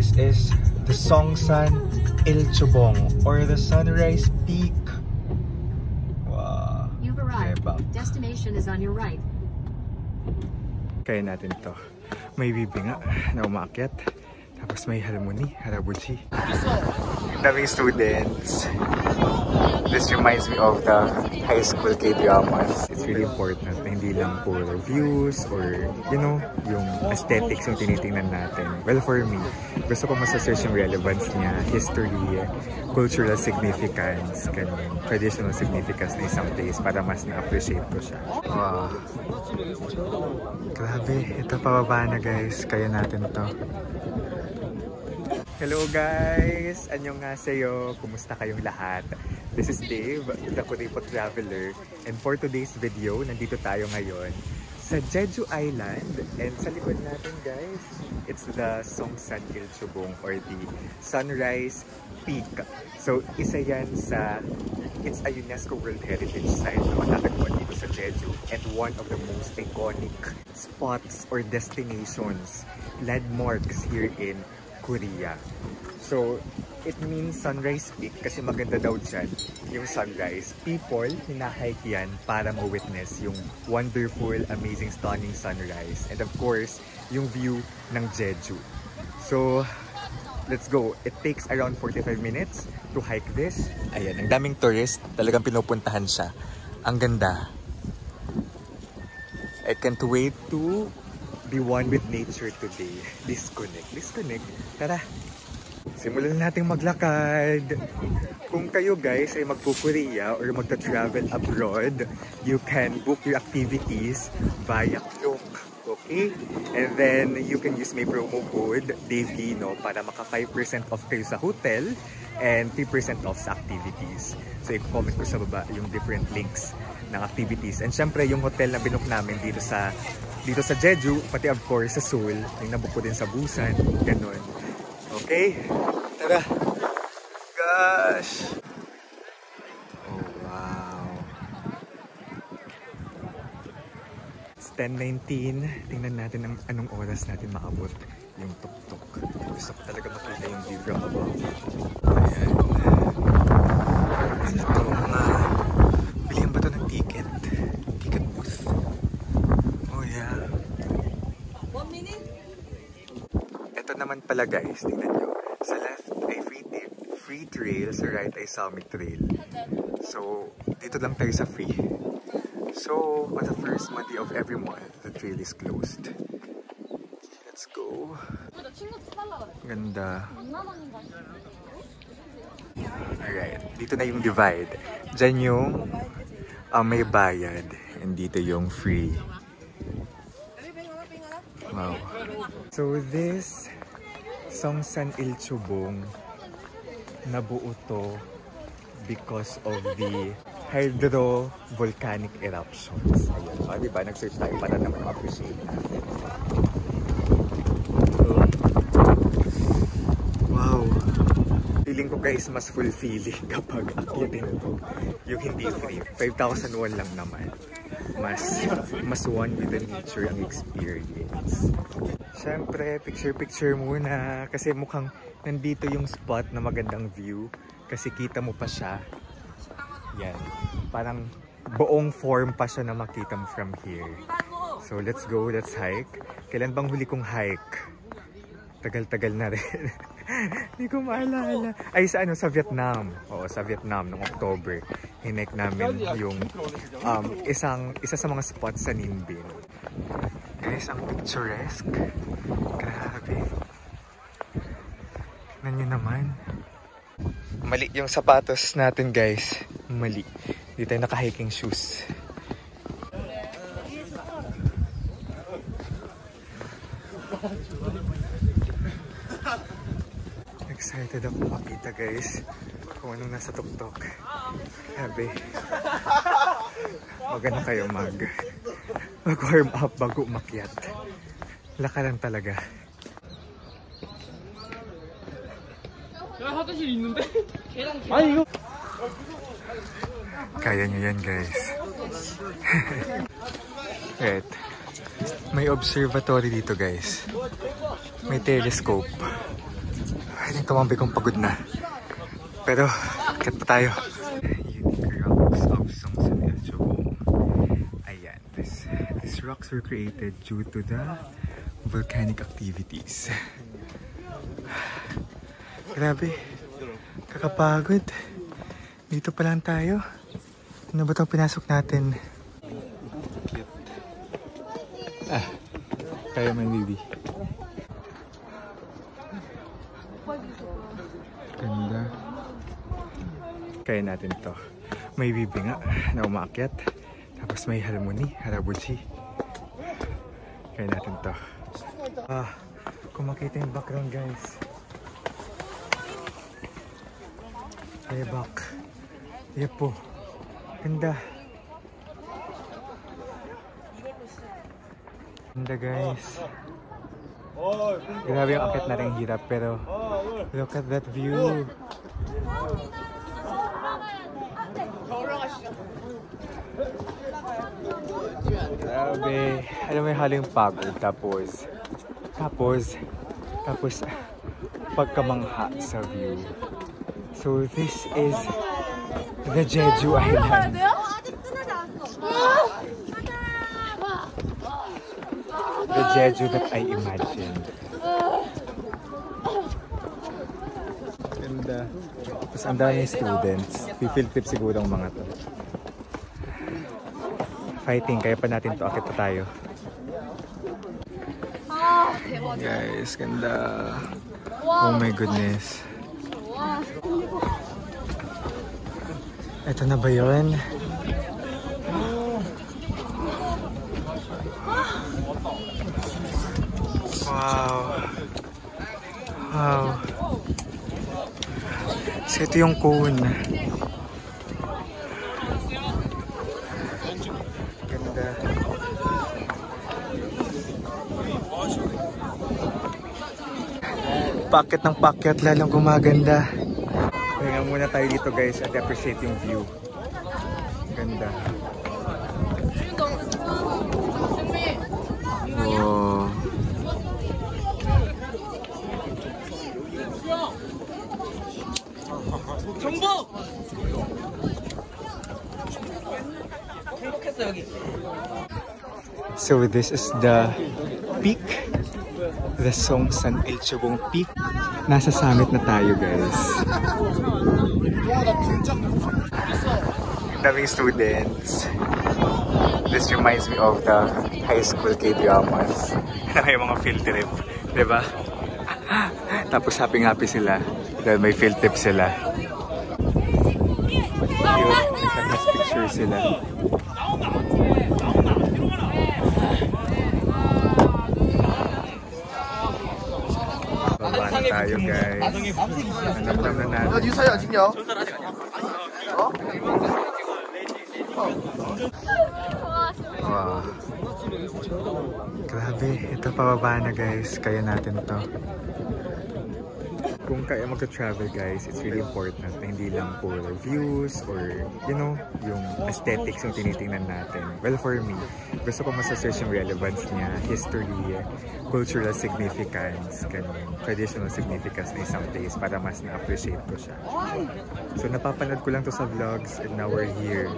This is the Songsan Ilchobong or the Sunrise Peak. Wow. You've arrived. Destination is on your right. Kaya natin to. May bibi nga na umakyat. Tapos may harabuchi. Daming students. This reminds me of the high school K-dramas. It's really important na hindi lang puro views or, you know, yung aesthetics yung tinitingnan natin. Well, for me, gusto ko masasearch yung relevance niya, history, cultural significance, ganun, traditional significance na isang place para mas na-appreciate ko siya. Wow. Grabe, ito pababa na guys. Kaya natin to. Hello guys! Annyeonghaseyo! Kumusta kayong lahat? This is Dave, the Kuripot Traveler. And for today's video, nandito tayo ngayon sa Jeju Island. And sa likod natin guys, it's the Songsan Ilchobong or the Sunrise Peak. So isa yan sa, it's a UNESCO World Heritage Site na matatagpuan dito sa Jeju. And one of the most iconic spots or destinations, landmarks here in Korea. So, it means Sunrise Peak kasi maganda daw dyan yung sunrise. People, hinahike yan para ma-witness yung wonderful, amazing, stunning sunrise. And of course, yung view ng Jeju. So, let's go. It takes around 45 minutes to hike this. Ayan, ang daming tourist. Talagang pinupuntahan siya. Ang ganda. I can't wait to be one with nature today. Disconnect. Tara! Simulan natin maglakad. Kung kayo guys ay magpo-Korea or magta-travel abroad, you can book your activities via Klook. Okay? And then you can use my promo code DaveGino para maka 5% off kayo sa hotel and 3% off sa activities. So i-comment ko sa baba yung different links ng activities. And syempre yung hotel na binook namin dito sa Jeju, pati of course sa Seoul, yung nabook ko din sa Busan, ganun. Okay? Tara! Gosh! Oh wow! It's 10:19. Tingnan natin anong oras natin maabot yung tuktok. Gusto ko talaga makita yung view from above. Ayan. Ano to mga... Bilihan ba ito ng ticket? Ticket booth. Oh yeah. 1 minute? Ito naman pala guys, tingnan nyo. Sa left ay free trail, sa right ay summit trail. So, dito lang tayo sa free. So, on the first Monday of every month, the trail is closed. Let's go. Ganda. Alright, dito na yung divide. Diyan yung may bayad. And dito yung free. Wow. So this Songsan Ilchobong nabuo to because of the hydro-volcanic eruptions. Ayun. O, diba? Nag-search tayo para naman ma-appreciate natin. Wow! Feeling ko guys, mas fulfilling kapag akyatin ito. Yung hindi free. 5,001 lang naman. Mas one with the nature ang experience. Siyempre, picture muna. Kasi mukhang nandito yung spot na magandang view. Kasi kita mo pa siya. Yan. Parang buong form pa siya na makita mo from here. So, let's go. Let's hike. Kailan bang huli kong hike? Tagal-tagal na rin. Hindi ko maalala. Ay, sa Vietnam. Oo, sa Vietnam, noong October. Hinike namin yung isa sa mga spots sa Ninh Binh. Guys, ang picturesque. Grabe. Tignan nyo naman. Mali yung sapatos natin guys. Mali. Hindi tayo naka-hiking shoes. Excited ako makita guys kung anong nasa tuktok. Grabe. Maganda kayo mag-warm up bago umakyat. Lakaran talaga. Kaya nyo yan guys. Right. May observatory dito guys. May telescope. pwedeng tumambay kung pagod na. Pero, kat pa tayo. Unique rocks of Songsan El-Chobong. Ayan. These rocks were created due to the volcanic activities. Grabe. Kakapagod. Dito pa lang tayo. Ano ba itong pinasok natin? Kaya man, baby. Ganda. Kaya natin to. May bibi nga na umaakyat. Tapos may harmony, harabuchi. Kaya natin to. Kung makita yung background, guys. Kaya back. Yan po. Ganda. Ganda, guys. Grabe yung akit na rin hirap, pero look at that view. Grabe. Alam mo yung halo yung pagod, tapos pagkamangha sa view. So this is the Jeju Island. The Jeju that I imagined. Ganda. Tapos ang daming students. Field trip siguro ang mga to. Fighting, kaya pa natin to. Akit pa tayo. Guys, ganda. Oh my goodness. Ito na ba yun? Wow. Wow. So ito yung cone. Ganda. Packet ng packet, lalong gumaganda. Kaya muna tayo dito, guys, at appreciate yung view. Ganda. Wow. So this is the peak, the Songsan El-Chobong peak. Nasa summit na tayo, guys. Daming students. This reminds me of the high school K-dramas. May mga field trip, diba? Tapos happy-happy sila dahil may field trip sila. Cute, nag-last picture sila. Baba na tayo, guys. Nanamnam na natin. Wow. Grabe, ito pababa na, guys. Kaya natin to. Kung kaya magka-travel, guys, it's really important na hindi lang puro views or, you know, yung aesthetics yung tinitingnan natin. Well, for me, gusto ko masasearch yung relevance niya, history, cultural significance, ganun, traditional significance na isang place para mas na-appreciate ko siya. So, napapanood ko lang to sa vlogs and now we're here.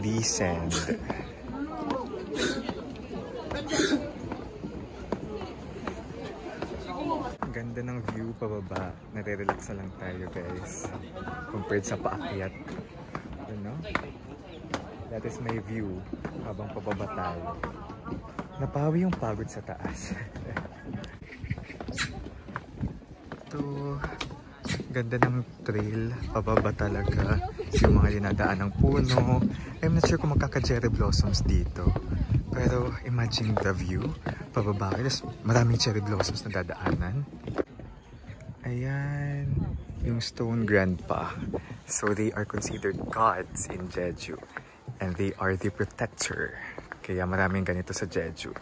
Descend. Ganda ng view pababa. Nare-relax lang tayo, guys. Compared sa paakyat. You know? That is my view habang pababa tayo. Napawi yung pagod sa taas. Ito, ganda ng trail. Pababa talaga. Yung mga dinadaan ng puno. I'm not sure kung magkaka-cherry blossoms dito. Pero imagine the view. Pababa. Maraming cherry blossoms na dadaanan. Ayan. Yung Stone Grandpa. So they are considered gods in Jeju. And they are the protector. Kaya maraming ganito sa Jeju.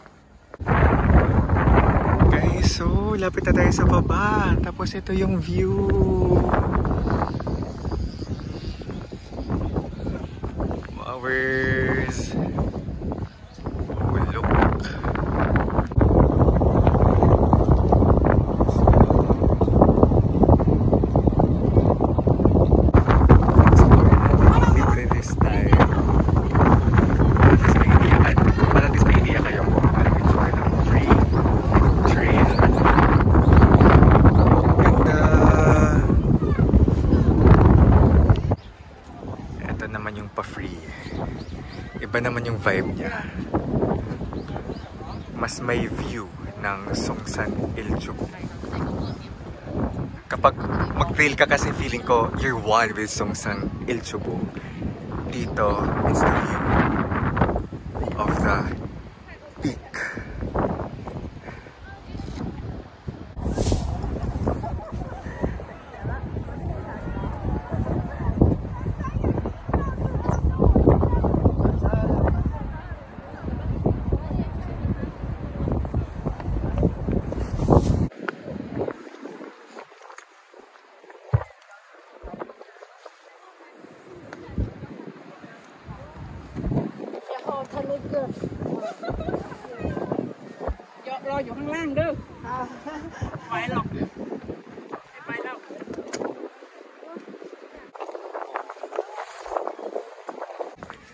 Guys, So, lapit na tayo sa baba. Tapos ito yung view. Flowers. Oh, look. Libre this time. Para at least may idea kayo kung ano yung sort of free trail. And ito naman yung pa-free. Iba naman yung vibe niya. Mas may view ng Songsan Iljubu. Kapag mag-trail ka kasi feeling ko you're one with Songsan Iljubu. Dito, it's the view of the peak.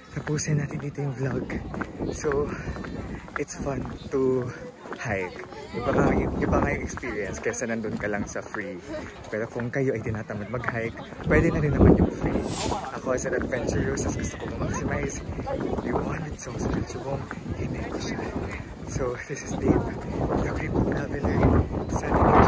Tapusin natin dito yung vlog. So, it's fun to hike. Iba nga yung experience kaysa nandun ka lang sa free. Pero kung kayo ay tinatamad mag-hike, pwede na rin naman yung free. Ako as an adventurous, as gusto ko maximize yung one with Songsan Iljubong, hindi ko siya. So, this is Dave, the Crippled Traveler, signing